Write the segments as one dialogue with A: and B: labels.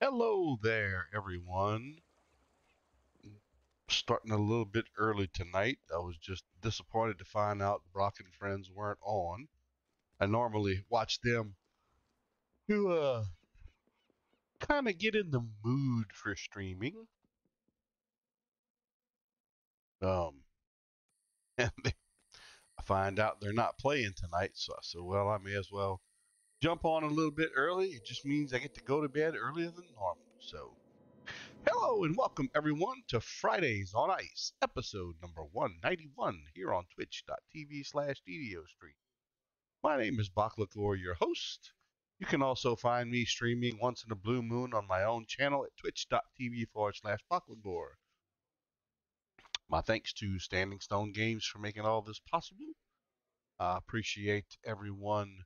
A: Hello there, everyone. Starting a little bit early tonight. I was just disappointed to find out Brock and Friends weren't on. I normally watch them to kind of get in the mood for streaming. Um, and I find out they're not playing tonight, so I said, well, I may as well jump on a little bit early. It just means I get to go to bed earlier than normal. So, hello and welcome everyone to Fridays on Ice, episode number 191 here on twitch.tv/DDO Stream. My name is Baklagor, your host. You can also find me streaming once in a blue moon on my own channel at twitch.tv/Baklagor. My thanks to Standing Stone Games for making all this possible. I appreciate everyone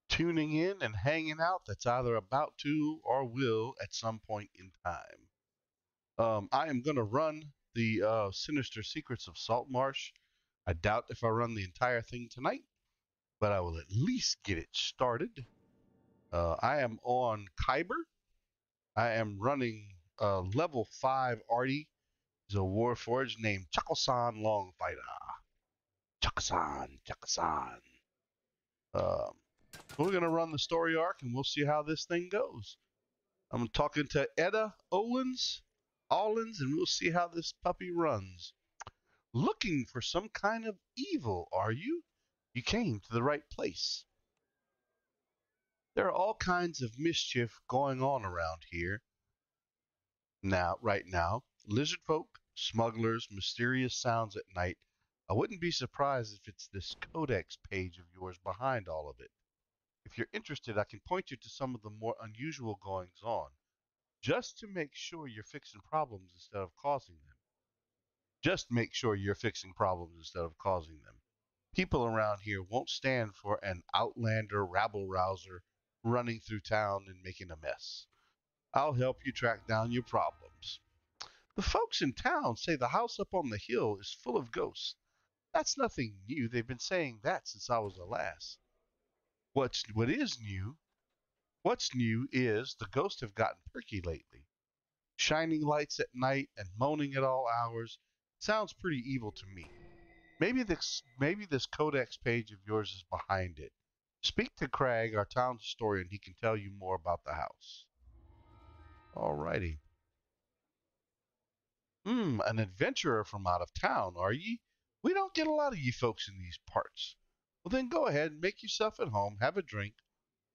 A: tuning in and hanging out that's either about to or will at some point in time. I am going to run the Sinister Secrets of Saltmarsh. I doubt if I run the entire thing tonight, but I will at least get it started. I am on Kyber. I am running level 5 Artie. He's a Warforged named Chakosan Longfighter. Chakosan. Um, we're going to run the story arc and we'll see how this thing goes. I'm talking to Edda Allens, and we'll see how this puppy runs. Looking for some kind of evil, are you? You came to the right place. There are all kinds of mischief going on around here. Right now, lizard folk, smugglers, mysterious sounds at night. I wouldn't be surprised if it's this codex page of yours behind all of it. If you're interested, I can point you to some of the more unusual goings on, just to make sure you're fixing problems instead of causing them. Just make sure you're fixing problems instead of causing them. People around here won't stand for an outlander rabble rouser running through town and making a mess. I'll help you track down your problems. The folks in town say the house up on the hill is full of ghosts. That's nothing new. They've been saying that since I was a lass. What is new? What's new is the ghosts have gotten perky lately. Shining lights at night and moaning at all hours sounds pretty evil to me. Maybe this codex page of yours is behind it. Speak to Crag, our town historian. He can tell you more about the house. Alrighty. An adventurer from out of town, are ye? We don't get a lot of ye folks in these parts. Well, then go ahead and make yourself at home, have a drink,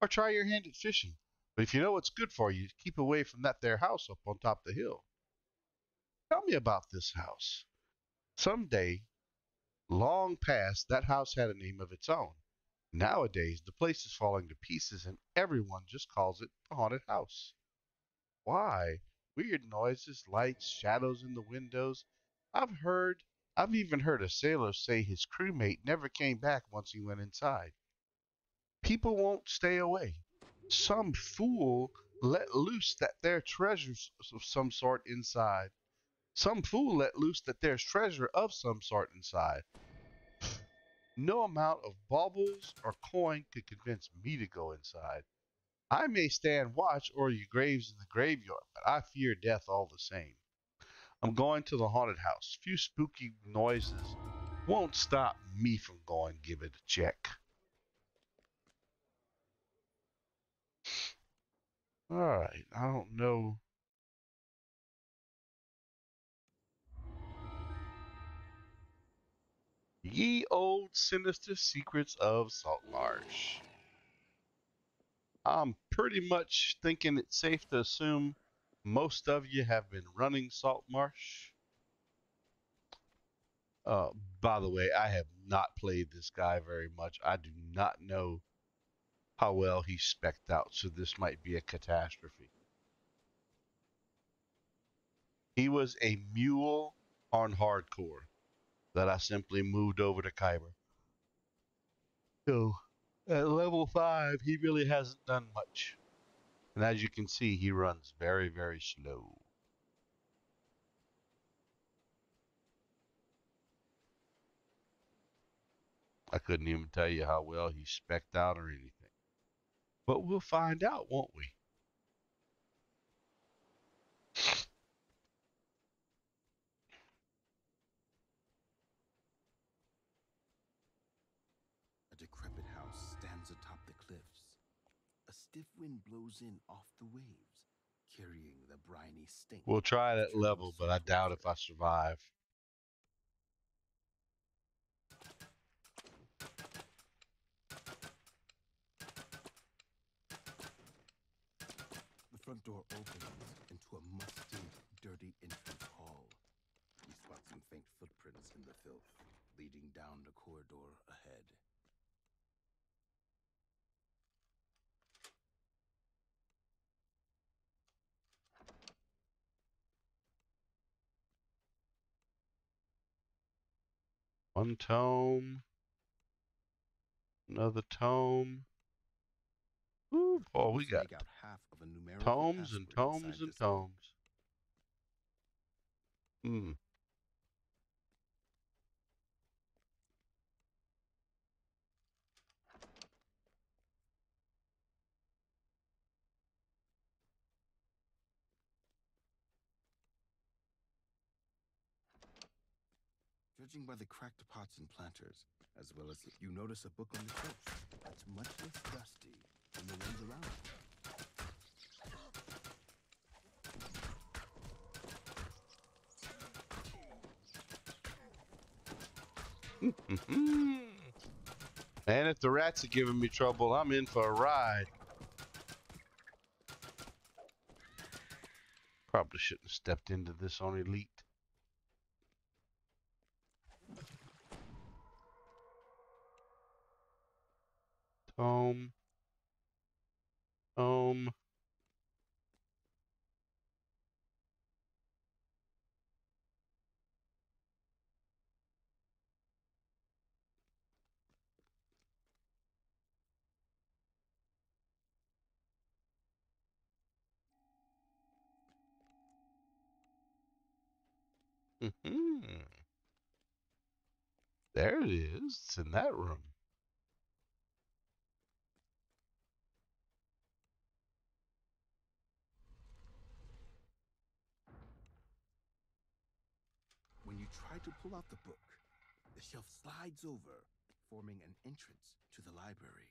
A: or try your hand at fishing. But if you know what's good for you, keep away from that there house up on top of the hill. Tell me about this house. Someday, long past, that house had a name of its own. Nowadays, the place is falling to pieces and everyone just calls it the haunted house. Why? Weird noises, lights, shadows in the windows. I've heard, I've even heard a sailor say his crewmate never came back once he went inside. People won't stay away. Some fool let loose that there's treasures of some sort inside. Some fool let loose that there's treasure of some sort inside. No amount of baubles or coin could convince me to go inside. I may stand watch o'er your graves in the graveyard, but I fear death all the same. I'm going to the haunted house. Few spooky noises won't stop me from going give it a check. All right, I don't know. Ye old sinister secrets of Saltmarsh. I'm pretty much thinking it's safe to assume most of you have been running Saltmarsh. Uh, by the way, I have not played this guy very much. I do not know how well he's specced out, so this might be a catastrophe. He was a mule on hardcore that I simply moved over to Kyber. So at level 5, he really hasn't done much. And as you can see, he runs very, very slow. I couldn't even tell you how well he's specced out or anything. But we'll find out, won't we?
B: stiff wind blows in off the waves, carrying the briny stink.
A: We'll try that
B: of
A: level, but I
B: Chernobyl
A: doubt if
B: sulfur.
A: I survive.
B: The front door opens into a musty, dirty entrance hall. You spot some faint footprints in the filth, leading down the corridor ahead.
A: One tome. Another tome. Ooh, boy, we got
B: Take out half of a numerical
A: tomes and
B: password
A: tomes
B: inside
A: and
B: this book.
A: tomes. Hmm.
B: Judging by the cracked pots and planters, as well as you notice a book on the shelf that's much less dusty than the ones around it.
A: And if the rats are giving me trouble, I'm in for a ride. Probably shouldn't have stepped into this on Elite. Tome. Tome. There it is. It's in that room.
B: When you try to pull out the book, the shelf slides over, forming an entrance to the library.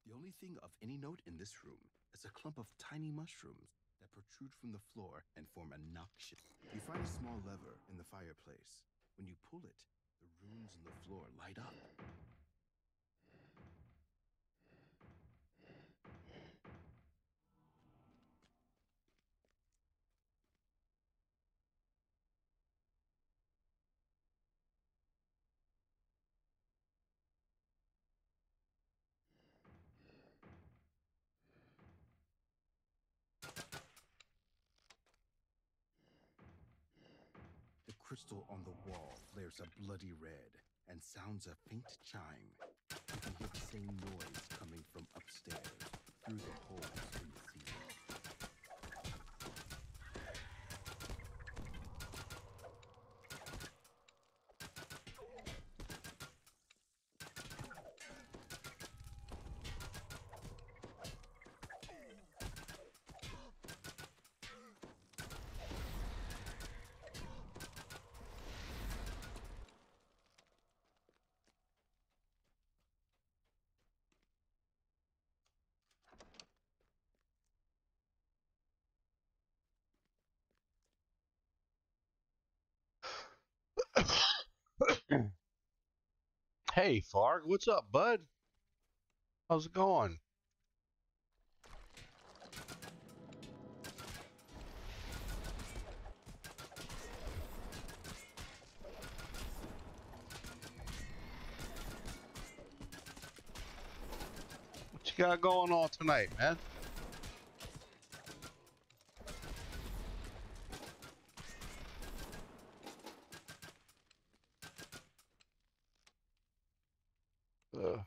B: The only thing of any note in this room is a clump of tiny mushrooms that protrude from the floor and form a noxious. You find a small lever in the fireplace. When you pull it, the runes in the floor light up. The crystal on the wall flares a bloody red and sounds a faint chime. You can hear the same noise coming from upstairs through the holes in the ceiling.
A: Hey, Farg, what's up, bud? How's it going? What you got going on tonight, man? Uh,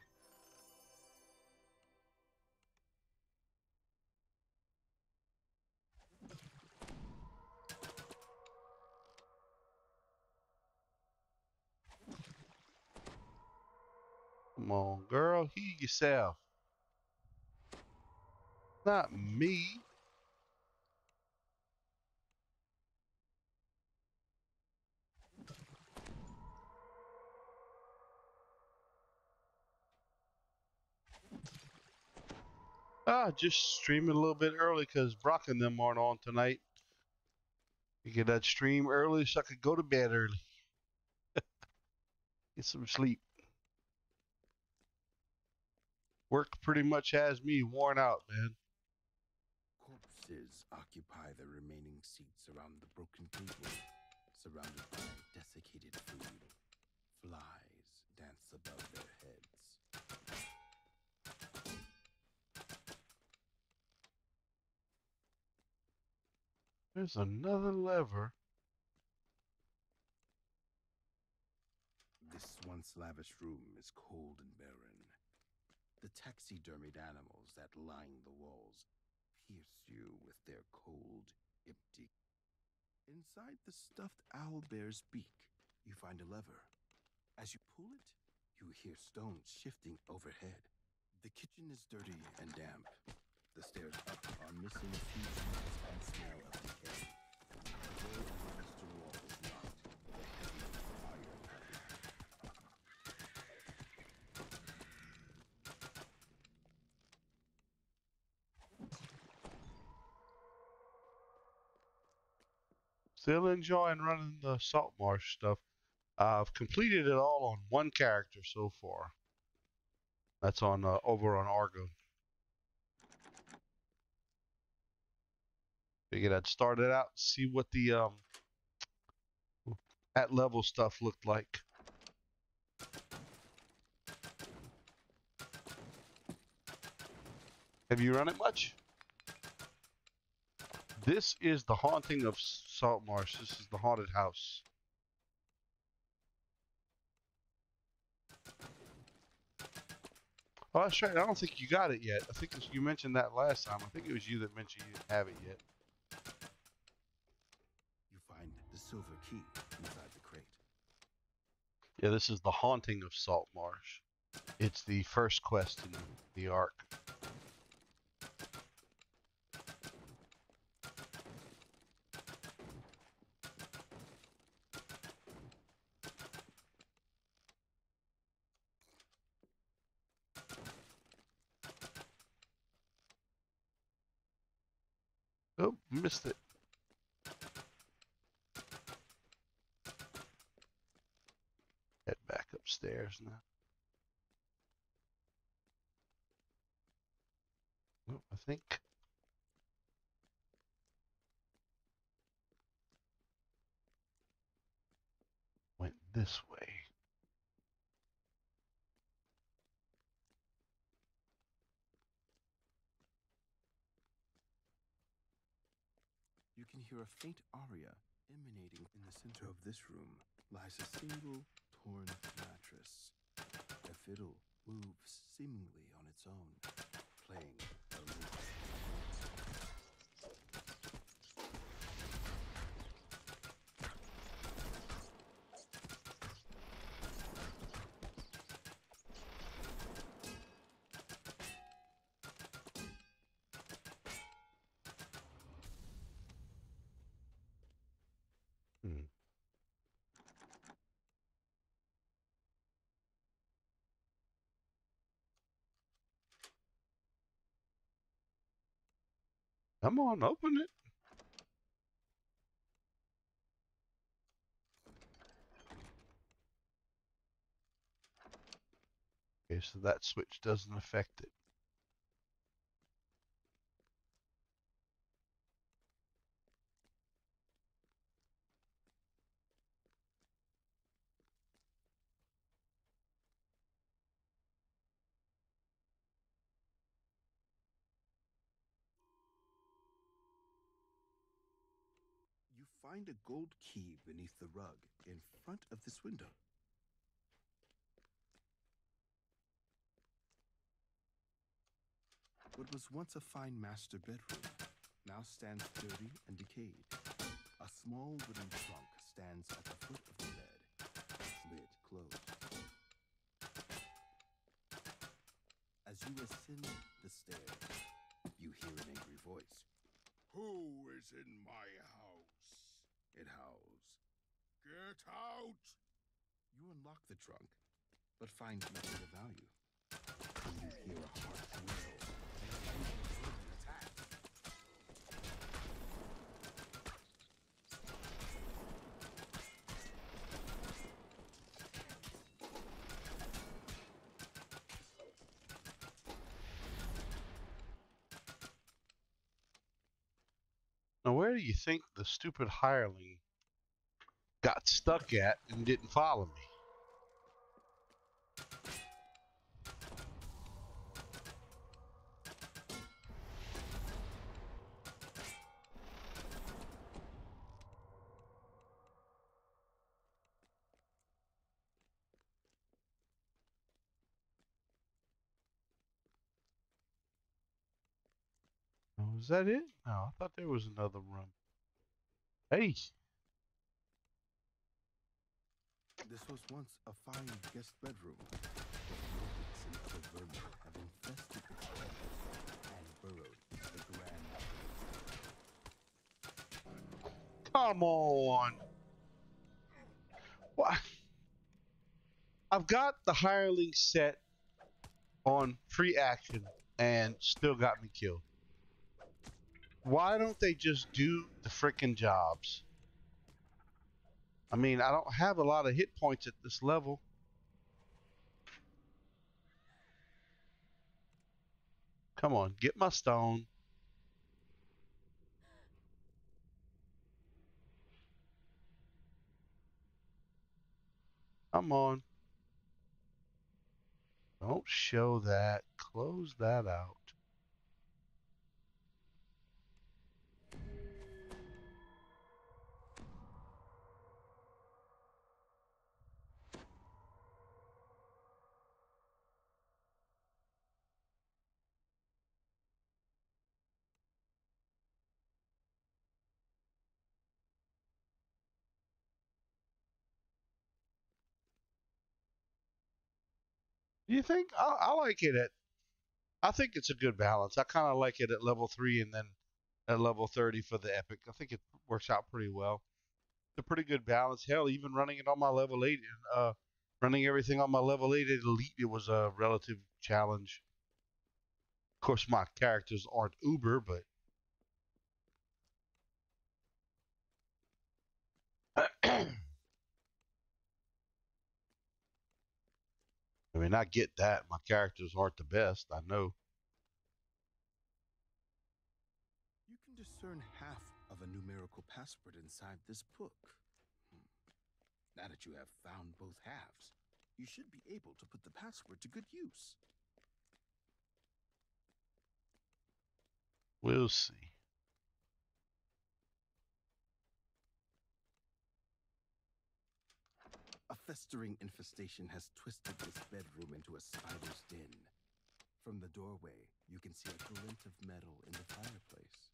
A: Come on, girl, heal yourself. Not me. Just streaming a little bit early because Brock and them aren't on tonight. You get that stream early so I could go to bed early. Get some sleep. Work pretty much has me worn out, man.
B: Corpses occupy the remaining seats around the broken table, surrounded by desiccated food. Flies dance above their heads.
A: There's another lever.
B: This once lavish room is cold and barren. The taxidermied animals that line the walls pierce you with their cold, empty. Inside the stuffed owlbear's beak, you find a lever. As you pull it, you hear stones shifting overhead. The kitchen is dirty and damp. The stairs up are missing fuses and smell of decay. The door on the western wall is locked with a heavy fire padlock.
A: Still enjoying running the salt marsh stuff. I've completed it all on one character so far. That's on over on Argo. Figured I'd start it out, see what the at level stuff looked like. Have you run it much? This is the haunting of Saltmarsh. This is the haunted house. Oh, that's right. I don't think you got it yet. I think you mentioned that last time. I think it was you that mentioned you didn't have it yet.
B: You find the silver key inside the crate.
A: Yeah, this is the haunting of Saltmarsh. It's the first quest in the arc. Oh, missed it. Head back upstairs now. Oh, I think. Went this way.
B: You can hear a faint aria emanating. In the center of this room lies a single torn mattress. A fiddle moves seemingly on its own, playing a loop.
A: Come on, open it. Okay, so that switch doesn't affect it.
B: You find a gold key beneath the rug in front of this window. What was once a fine master bedroom now stands dirty and decayed. A small wooden trunk stands at the foot of the bed, its lid closed. As you ascend the stairs, you hear an is in my house. It howls. Get out! You unlock the trunk, but find nothing of value. You hear a heart wail and an attack.
A: Now, where do you think the stupid hireling got stuck at and didn't follow me? Oh, is that it? No, I thought there was another room. Hey,
B: This was once a fine guest bedroom. Rodents and other vermin have infested its walls and burrowed into the grand.
A: come on. What? I've got the hireling set on free action and still got me killed. Why don't they just do the frickin' jobs? I mean, I don't have a lot of hit points at this level. Come on, get my stone. Come on. Don't show that. Close that out. Do you think? I like it at. I think it's a good balance. I kind of like it at level 3 and then at level 30 for the epic. I think it works out pretty well. It's a pretty good balance. Hell, even running it on my level 8 and running everything on my level 8 at elite, it was a relative challenge. Of course, my characters aren't uber, but I mean, I get that. My characters aren't the best. I know.
B: You can discern half of a numerical password inside this book. Now that you have found both halves, you should be able to put the password to good use.
A: We'll see.
B: A festering infestation has twisted this bedroom into a spider's den. From the doorway, you can see a glint of metal in the fireplace.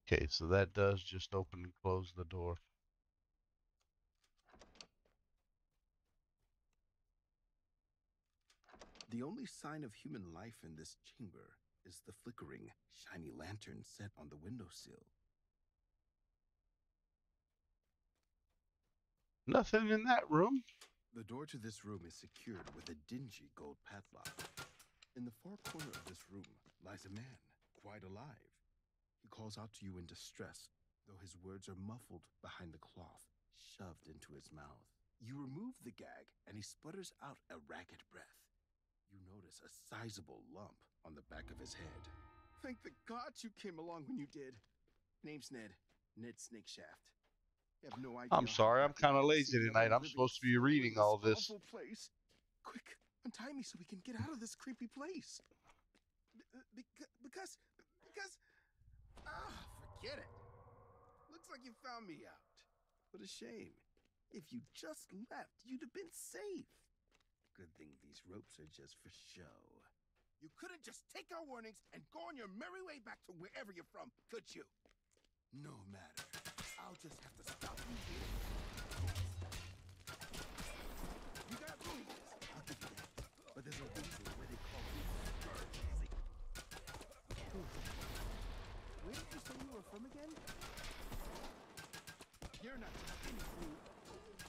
A: Okay, so that does just open and close the door.
B: The only sign of human life in this chamber is the flickering, shiny lantern set on the windowsill.
A: Nothing in that room.
B: The door to this room is secured with a dingy gold padlock. In the far corner of this room lies a man, quite alive. He calls out to you in distress, though his words are muffled behind the cloth, shoved into his mouth. You remove the gag, and he sputters out a ragged breath. You notice a sizable lump on the back of his head. Thank the gods you came along when you did. Name's Ned. Ned Snakeshaft. You have no idea.
A: I'm sorry, I'm kind of lazy tonight. I'm supposed to be reading all this.
B: Place. Quick, untie me so we can get out of this creepy place. Because, forget it. Looks like you found me out. What a shame. If you just left, you'd have been safe. Good thing these ropes are just for show. You couldn't just take our warnings and go on your merry way back to wherever you're from, could you? No matter. I'll just have to stop you here. not any fool.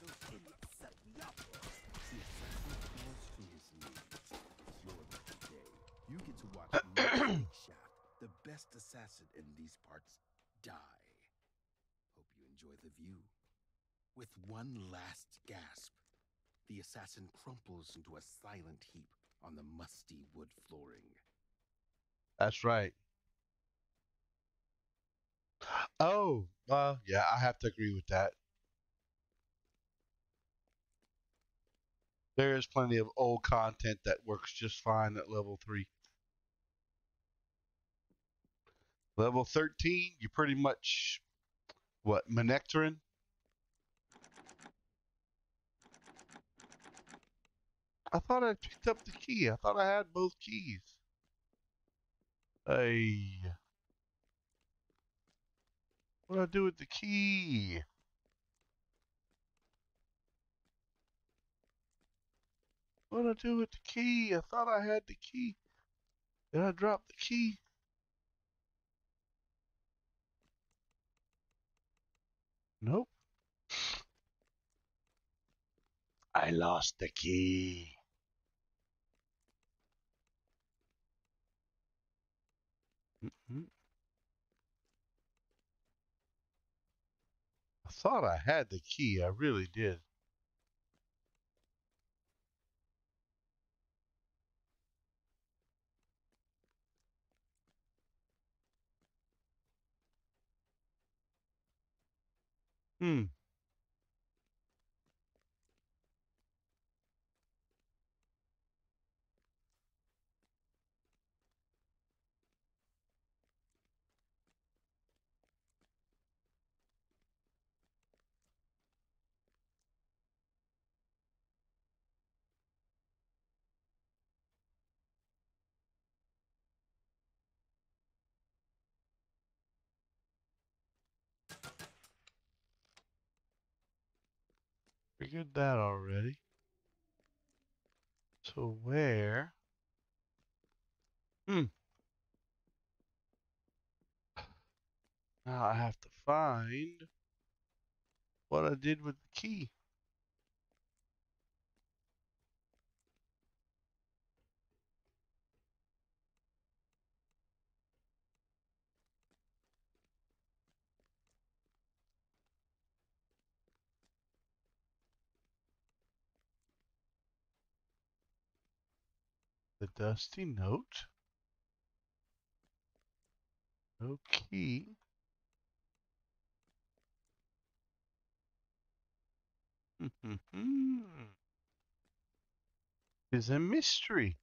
B: Those idiots set me up. The assassin falls to his knees. It's your lucky day. You get to watch Max Shaft, the best assassin in these parts, die. Hope you enjoy the view. With one last gasp, the assassin crumples into a silent heap on the musty wood flooring.
A: That's right. Oh, yeah, I have to agree with that. There is plenty of old content that works just fine at level 3. Level 13, you pretty much, what, Manectorin? I thought I picked up the key. I thought I had both keys. Hey, what do I do with the key? What do I do with the key? I thought I had the key. Did I drop the key? Nope. I lost the key. Mm-hmm. I thought I had the key. I really did. Hmm. Figured that already. So where? Hmm. Now I have to find what I did with the key. The dusty note. No key. Is a mystery.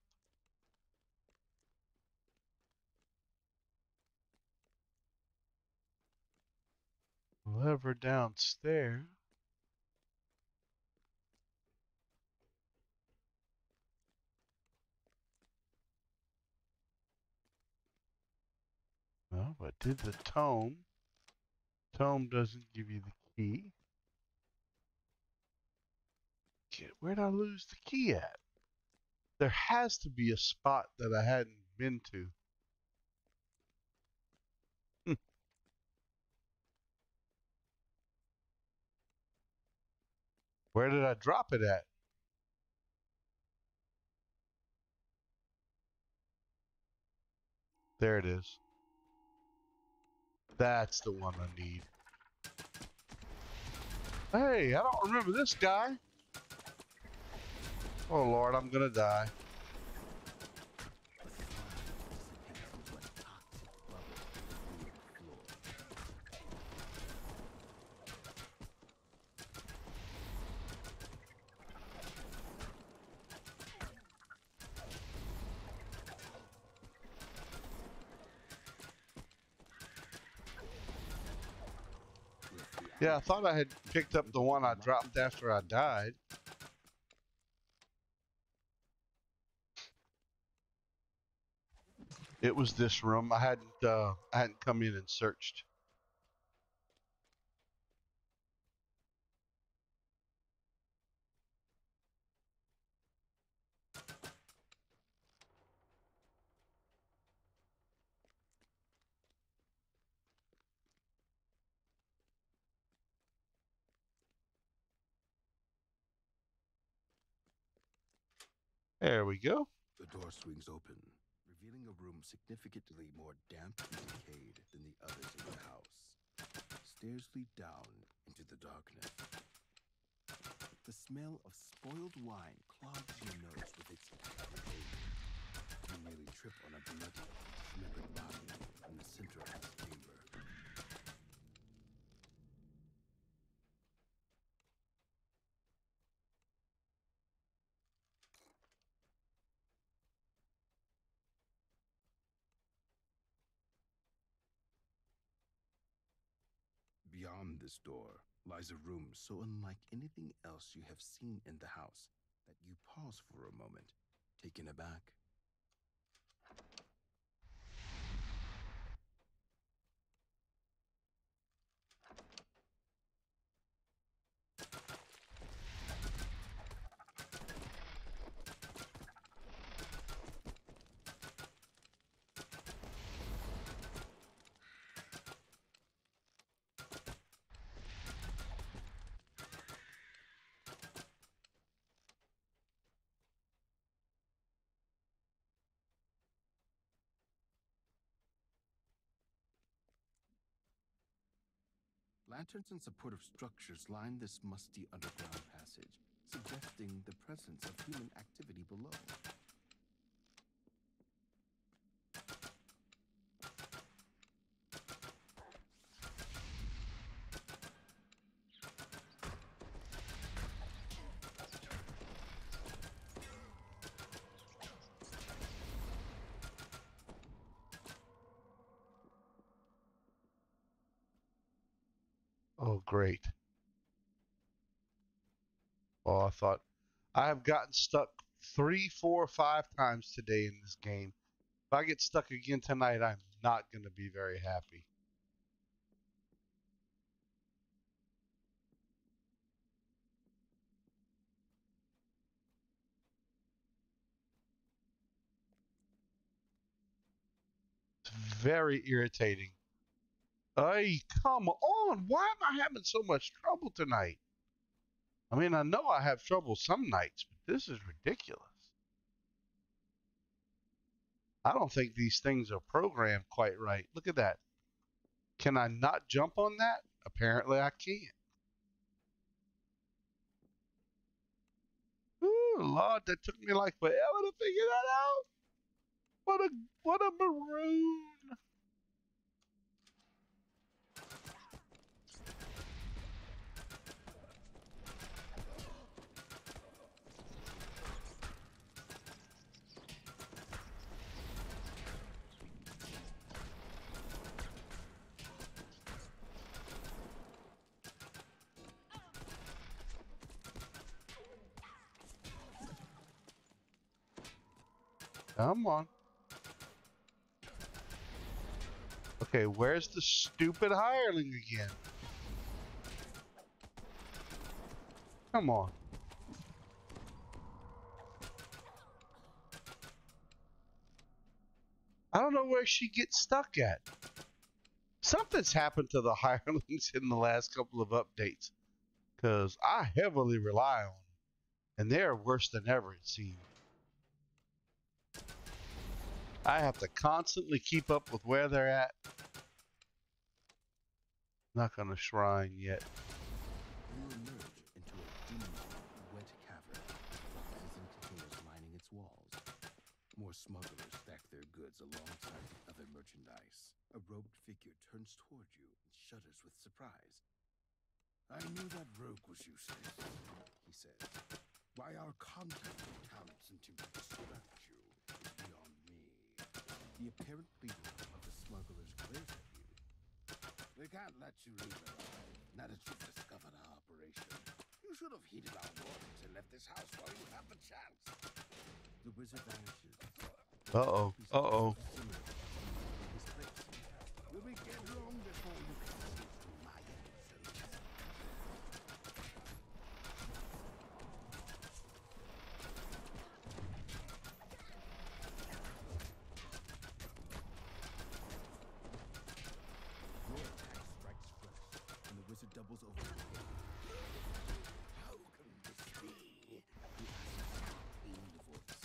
A: Lever downstairs. No, but did the tome. Tome doesn't give you the key. Where'd I lose the key at? There has to be a spot that I hadn't been to. Where did I drop it at? There it is. That's the one I need. Hey, I don't remember this guy. Oh Lord, I'm gonna die. Yeah, I thought I had picked up the one I dropped after I died. It was this room. I hadn't come in and searched. There we go.
B: The door swings open, revealing a room significantly more damp and decayed than the others in the house. Stairs lead down into the darkness. The smell of spoiled wine clogs your nose with its decay. You nearly trip on a bloody, dismembered body in the center of this chamber. Beyond this door lies a room so unlike anything else you have seen in the house that you pause for a moment, taken aback. Lanterns and supportive structures line this musty underground passage, suggesting the presence of human activity below.
A: Oh, great. Oh, I thought I have gotten stuck 3, 4, 5 times today in this game. If I get stuck again tonight, I'm not going to be very happy. It's very irritating. Hey, come on. Why am I having so much trouble tonight? I mean, I know I have trouble some nights, but this is ridiculous. I don't think these things are programmed quite right. Look at that. Can I not jump on that? Apparently I can't. Ooh, Lord, that took me like forever to figure that out. What a maroon. Come on. Okay, where's the stupid hireling again? Come on. I don't know where she gets stuck at. Something's happened to the hirelings in the last couple of updates, because I heavily rely on them, and they're worse than ever, it seems. I have to constantly keep up with where they're at. Not gonna shrine yet.
B: You emerge into a dim, wet cavern, boxes and containers lining its walls. More smugglers stack their goods alongside the other merchandise. A robed figure turns toward you and shudders with surprise. I knew that rogue was useless, he says. Why our contact with town attempting to distract you is beyond me. The apparent leader of the smugglers glares at you. We can't let you leave alive, now that you've discovered our operation. You should have heeded our warnings and left this house while you have the chance. The wizard vanishes.
A: Uh-oh. Uh-oh.
B: Will we get long before you can see through my innocence? Your attack strikes first, and the wizard doubles over. How can this be? He asks in a pained voice.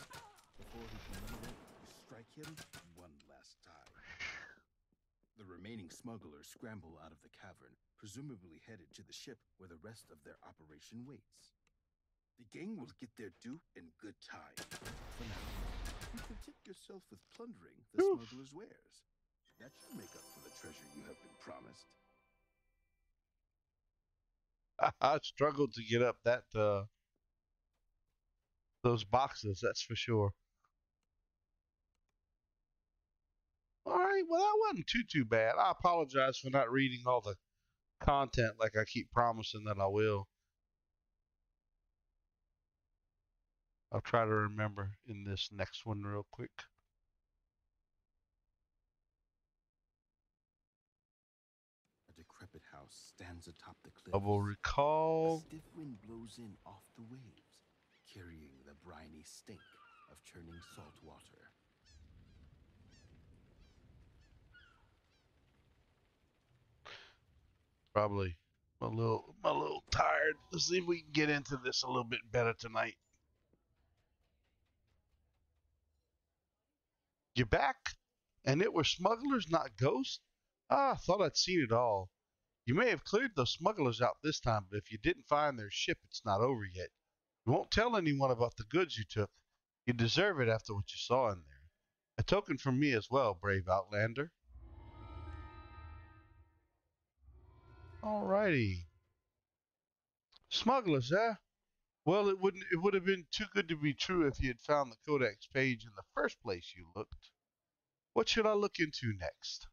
B: remaining smugglers scramble out of the cavern, presumably headed to the ship where the rest of their operation waits. The gang will get their due in good time. For now, you content yourself with plundering the smugglers' wares. That should make up for the treasure you have been promised.
A: I struggled to get up those boxes, that's for sure. All right, well, that wasn't too bad. I apologize for not reading all the content like I keep promising that I will. I'll try to remember in this next one real quick.
B: A decrepit house stands atop the cliffs.
A: I will recall.
B: A stiff wind blows in off the waves, carrying the briny stink of churning salt water.
A: Probably a little tired. Let's see if we can get into this a little bit better tonight. You back? And it were smugglers, not ghosts? Ah, I thought I'd seen it all. You may have cleared those smugglers out this time, but if you didn't find their ship, it's not over yet. You won't tell anyone about the goods you took. You deserve it after what you saw in there. A token from me as well, brave outlander. Alrighty. Smugglers, eh? Well, it would have been too good to be true if you had found the codex page in the first place you looked. What should I look into next?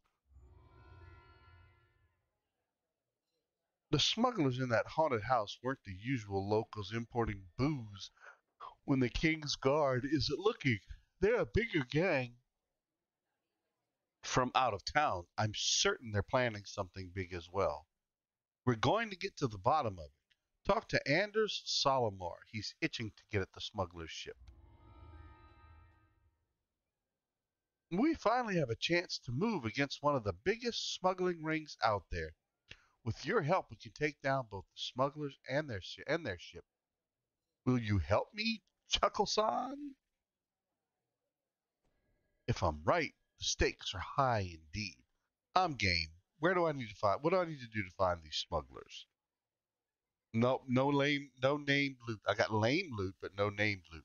A: The smugglers in that haunted house weren't the usual locals importing booze when the King's Guard isn't looking. They're a bigger gang from out of town. I'm certain they're planning something big as well. We're going to get to the bottom of it. Talk to Anders Solomar. He's itching to get at the smuggler's ship. We finally have a chance to move against one of the biggest smuggling rings out there. With your help, we can take down both the smugglers and their ship. Will you help me, Chuckle-san? If I'm right, the stakes are high indeed. I'm game. What do I need to do to find these smugglers? Nope, no named loot. I got lame loot, but no named loot.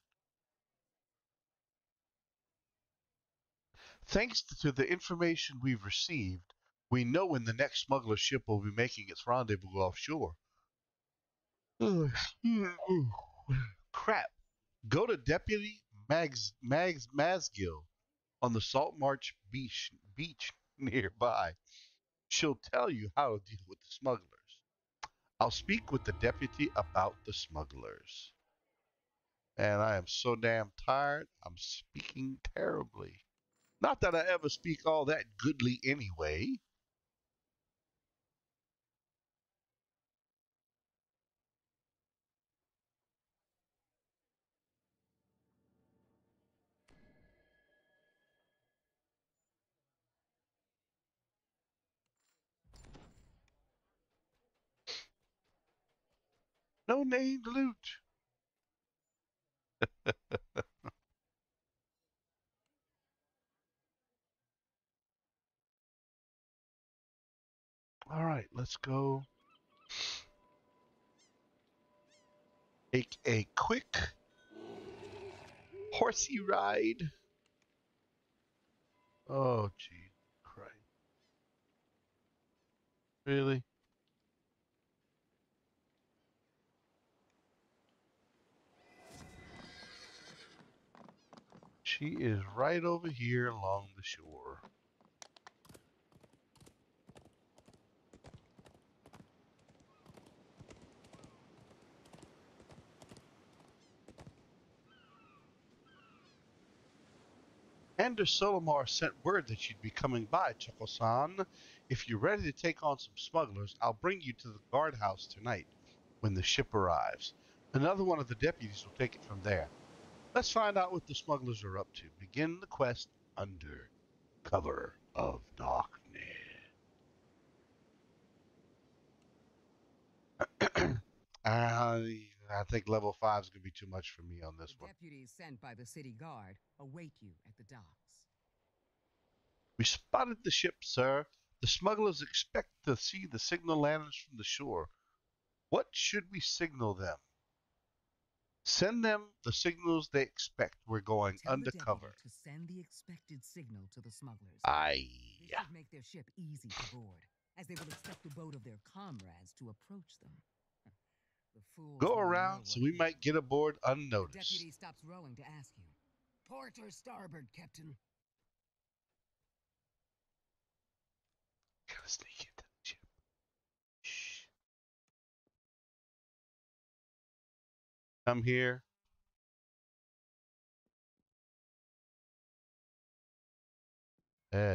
A: Thanks to the information we've received, we know when the next smuggler ship will be making its rendezvous offshore. Crap. Go to Deputy Masgill on the Salt Marsh beach nearby. She'll tell you how to deal with the smugglers. I'll speak with the deputy about the smugglers. And I am so damn tired, I'm speaking terribly. Not that I ever speak all that goodly anyway. No named loot. All right, let's go. Take a quick horsey ride. Oh, gee, Christ. Really? She is right over here along the shore. Anders Solomar sent word that you'd be coming by, Chuckle-san. If you're ready to take on some smugglers, I'll bring you to the guardhouse tonight when the ship arrives. Another one of the deputies will take it from there. Let's find out what the smugglers are up to. Begin the quest under cover of darkness. I think level 5 is going to be too much for me on this one.
C: Deputies sent by the city guard await you at the docks.
A: We spotted the ship, sir. The smugglers expect to see the signal lanterns from the shore. What should we signal them? Send them the signals they expect. We're going
C: Tell
A: undercover.
C: the deputy to send the expected signal to the smugglers.
A: Aye.
C: This should make their ship easy to board, as they will expect the boat of their comrades to approach them. The fools
A: Go
C: won't know
A: around so
C: what
A: we
C: hit
A: might
C: them.
A: get aboard
C: The
A: unnoticed.
C: deputy stops rowing to ask you. Port or starboard, Captain?
A: Gotta sneak into the ship. Shh. Come here.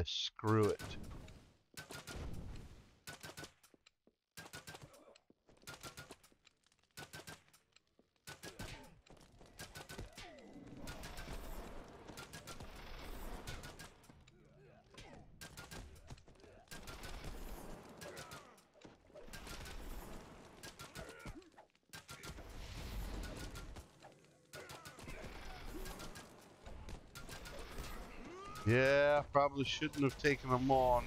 A: Screw it. Yeah, probably shouldn't have taken them on.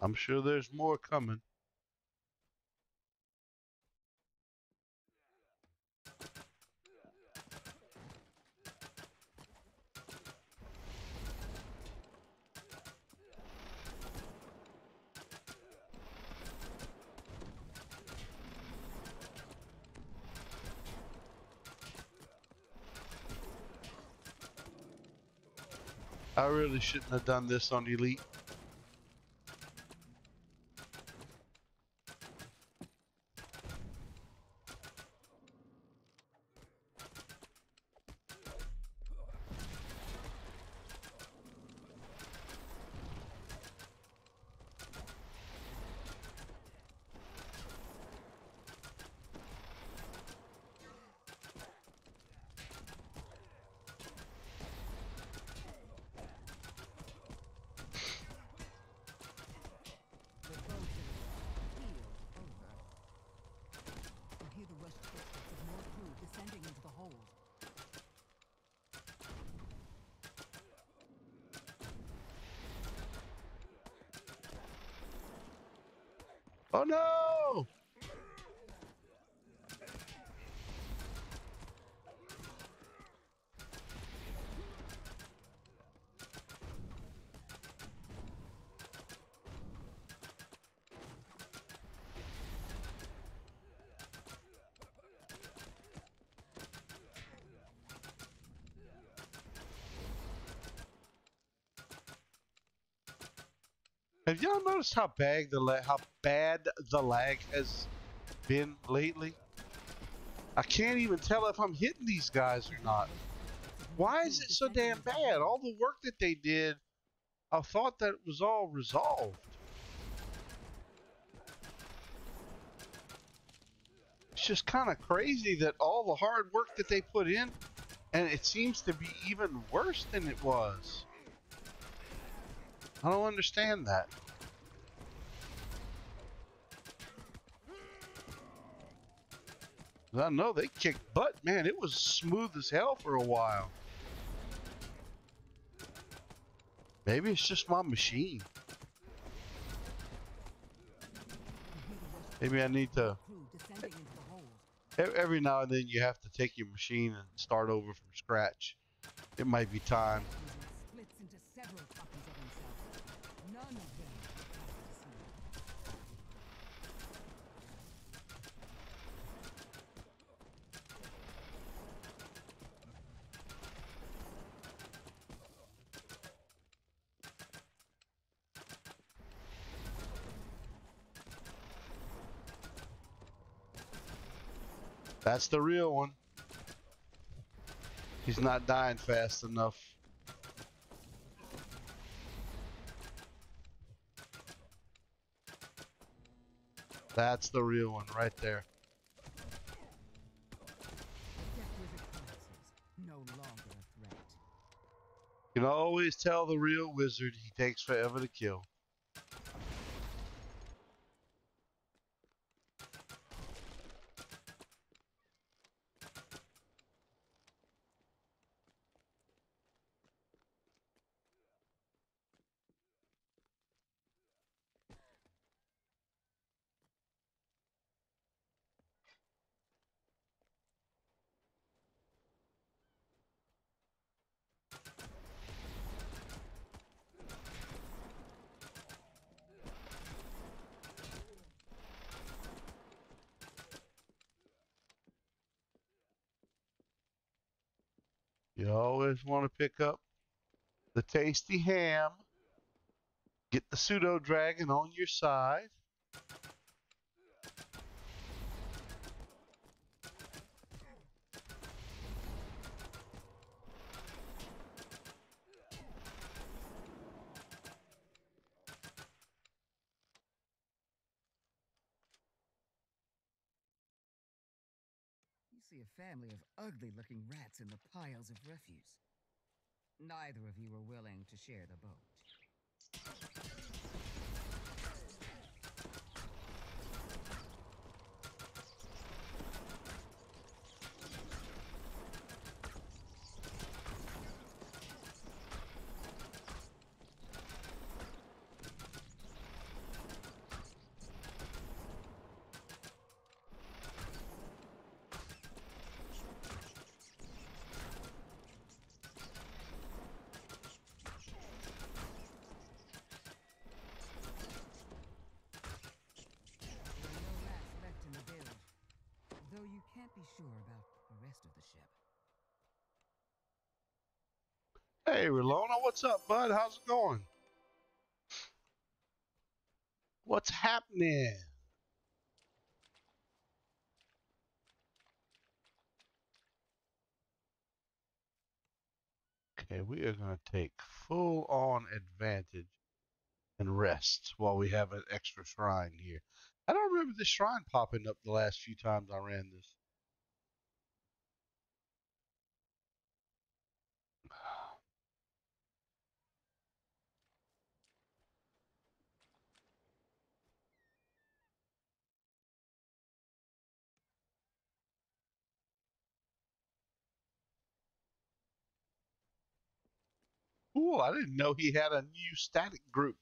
A: I'm sure there's more coming. I really shouldn't have done this on Elite.
C: The boat is heeled over. You hear the rushed footsteps of more crew descending into the hold.
A: Oh no! Have y'all noticed how bad the lag has been lately? I can't even tell if I'm hitting these guys or not. Why is it so damn bad? All the work that they did, I thought that it was all resolved. It's just kind of crazy that all the hard work that they put in, and it seems to be even worse than it was. I don't understand that. I know they kicked butt, man. It was smooth as hell for a while. Maybe it's just my machine. Maybe I need to. Every now and then you have to take your machine and start over from scratch. It might be time.
C: Splits into several copies of himself. None of them
A: That's the real one. He's not dying fast enough. That's the real one right there.
C: Death Wizard Colossus, no longer a threat.
A: You can always tell the real wizard. He takes forever to kill. You always want to pick up the tasty ham. Get the pseudo dragon on your side.
C: You see a family of ugly-looking rats in the piles of refuse. Neither of you are willing to share the boat. Can't be sure about the rest of the ship.
A: Hey, Relona, what's up, bud? How's it going? What's happening? Okay, we are going to take full-on advantage and rest while we have an extra shrine here. I don't remember this shrine popping up the last few times I ran this. Cool, I didn't know he had a new static group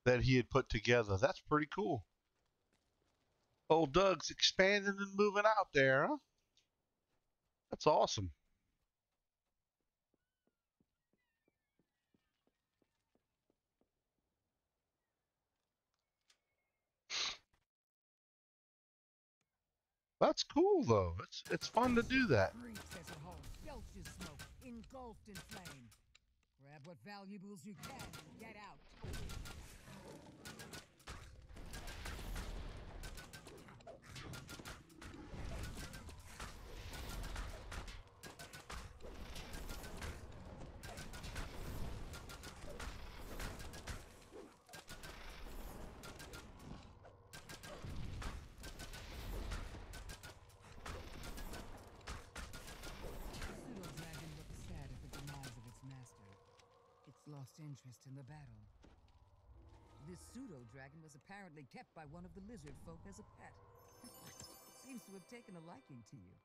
A: that he had put together. That's pretty cool. Old Doug's expanding and moving out there, huh? That's awesome. That's cool though. It's fun to do that.
C: Breach as a whole belches smoke, engulfed in flame. Grab what valuables you can and get out. Lost interest in the battle. This pseudo-dragon was apparently kept by one of the lizard folk as a pet. It seems to have taken a liking to you.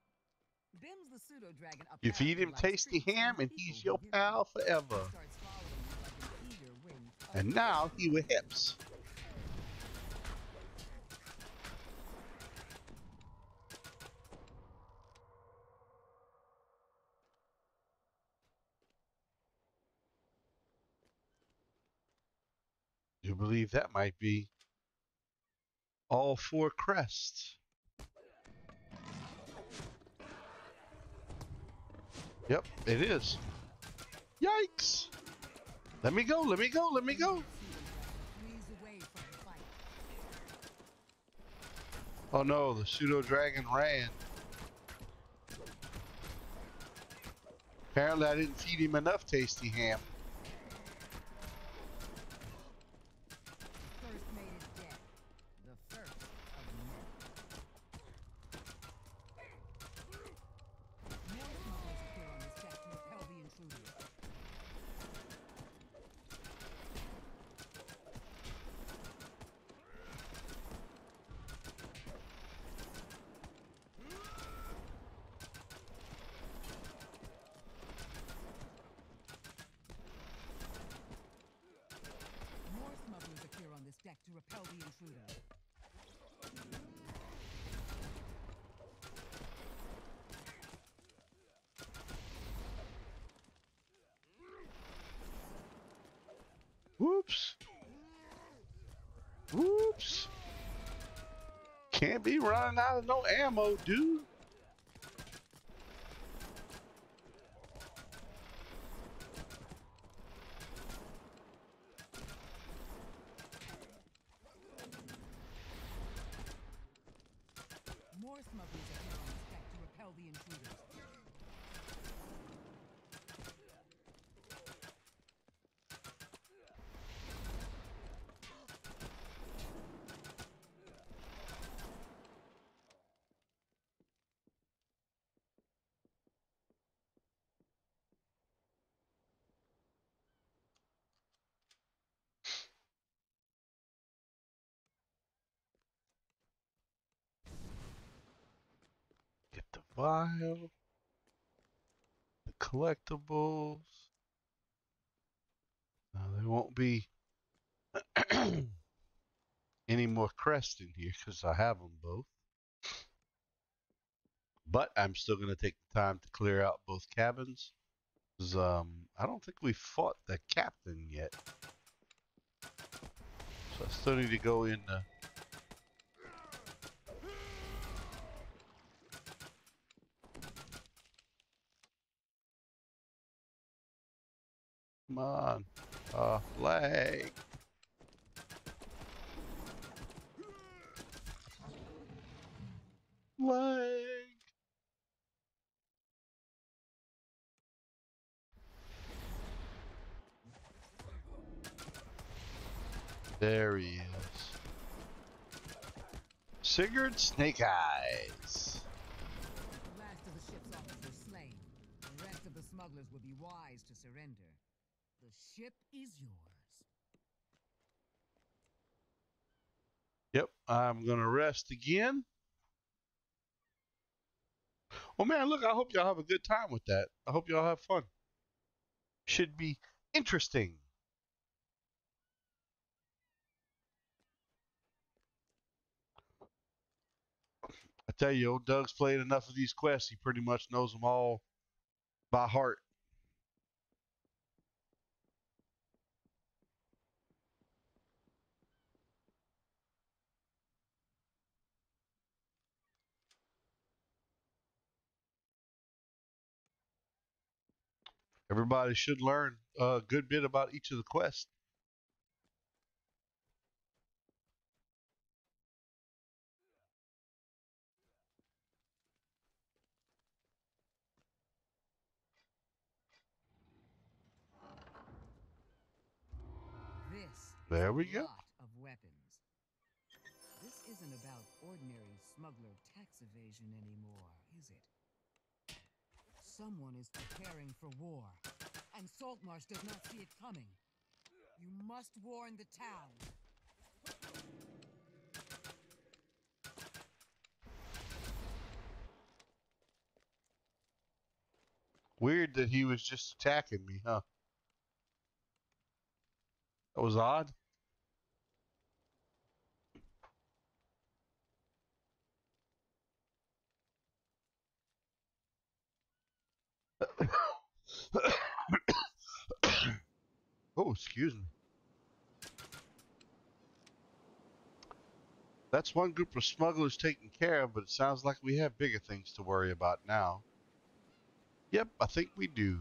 C: Bim's the pseudo-dragon.
A: You feed him tasty ham and he's your pal forever. And now he with hips. You believe that might be all 4 crests. Yep, it is. Yikes! Let me go, let me go, let me go. Oh no, the pseudo dragon ran. Apparently I didn't feed him enough tasty ham.
C: The first mate is dead. The first of many. More smugglers appear on this deck to repel the intruders. More smugglers appear on this deck to repel the intruders.
A: Whoops. Whoops. Can't be running out of no ammo, dude.
C: More smugglers appear on this deck to repel the intruders.
A: Get the vial, the collectibles. Now there won't be any more crests in here because I have them both. But I'm still going to take the time to clear out both cabins. 'Cause, I don't think we fought the captain yet. So I still need to go in the... Come on. Lag. Lag. There he is. Sigurd Snake Eyes.
C: The last of the ship's officers slain. The rest of the smugglers would be wise to surrender. The ship is yours.
A: Yep, I'm gonna rest again. Well, man, look, I hope y'all have a good time with that. I hope y'all have fun. Should be interesting. I tell you, old Doug's played enough of these quests. He pretty much knows them all by heart. Everybody should learn a good bit about each of the quests.
C: This
A: There
C: is
A: we
C: a
A: go.
C: lot of weapons. This isn't about ordinary smuggler tax evasion anymore, is it? Someone is preparing for war, and Saltmarsh does not see it coming. You must warn the town.
A: Weird that he was just attacking me, huh? That was odd. Oh, excuse me. That's one group of smugglers taken care of, but it sounds like we have bigger things to worry about now. Yep, I think we do.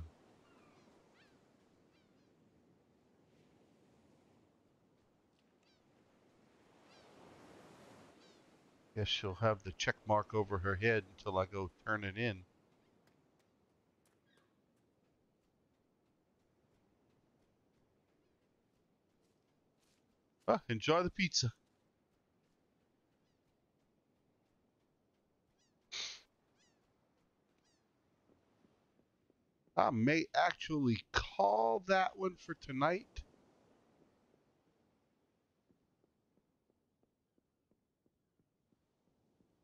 A: Guess she'll have the check mark over her head until I go turn it in. Well, enjoy the pizza. I may actually call that one for tonight.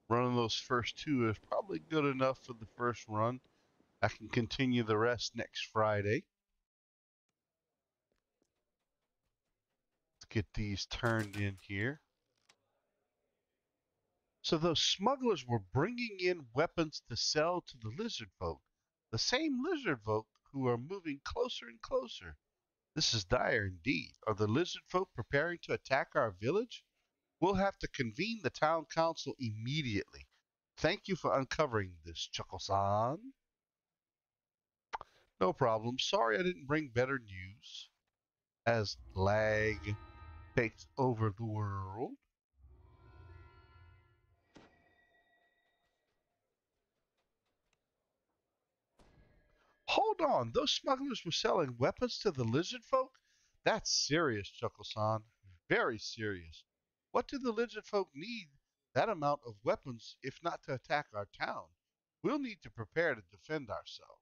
A: Running those first two is probably good enough for the first run. I can continue the rest next Friday. Let's get these turned in here. So those smugglers were bringing in weapons to sell to the lizard folk. The same lizard folk who are moving closer and closer. This is dire indeed. Are the lizard folk preparing to attack our village? We'll have to convene the town council immediately. Thank you for uncovering this, Chuckle-san. No problem. Sorry I didn't bring better news. As lag takes over the world. Hold on, those smugglers were selling weapons to the lizard folk? That's serious, Chuckle-san. Very serious. What do the lizard folk need that amount of weapons if not to attack our town? We'll need to prepare to defend ourselves.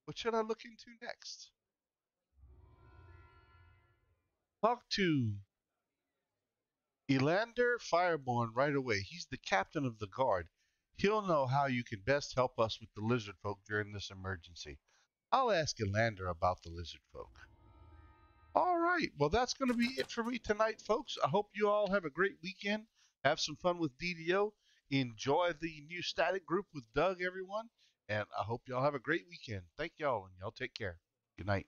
A: What should I look into next? Talk to Elander Fireborn right away. He's the captain of the guard. He'll know how you can best help us with the lizard folk during this emergency. I'll ask Elander about the lizard folk. All right. Well, that's going to be it for me tonight, folks. I hope you all have a great weekend. Have some fun with DDO. Enjoy the new static group with Doug, everyone. And I hope y'all have a great weekend. Thank y'all, and y'all take care. Good night.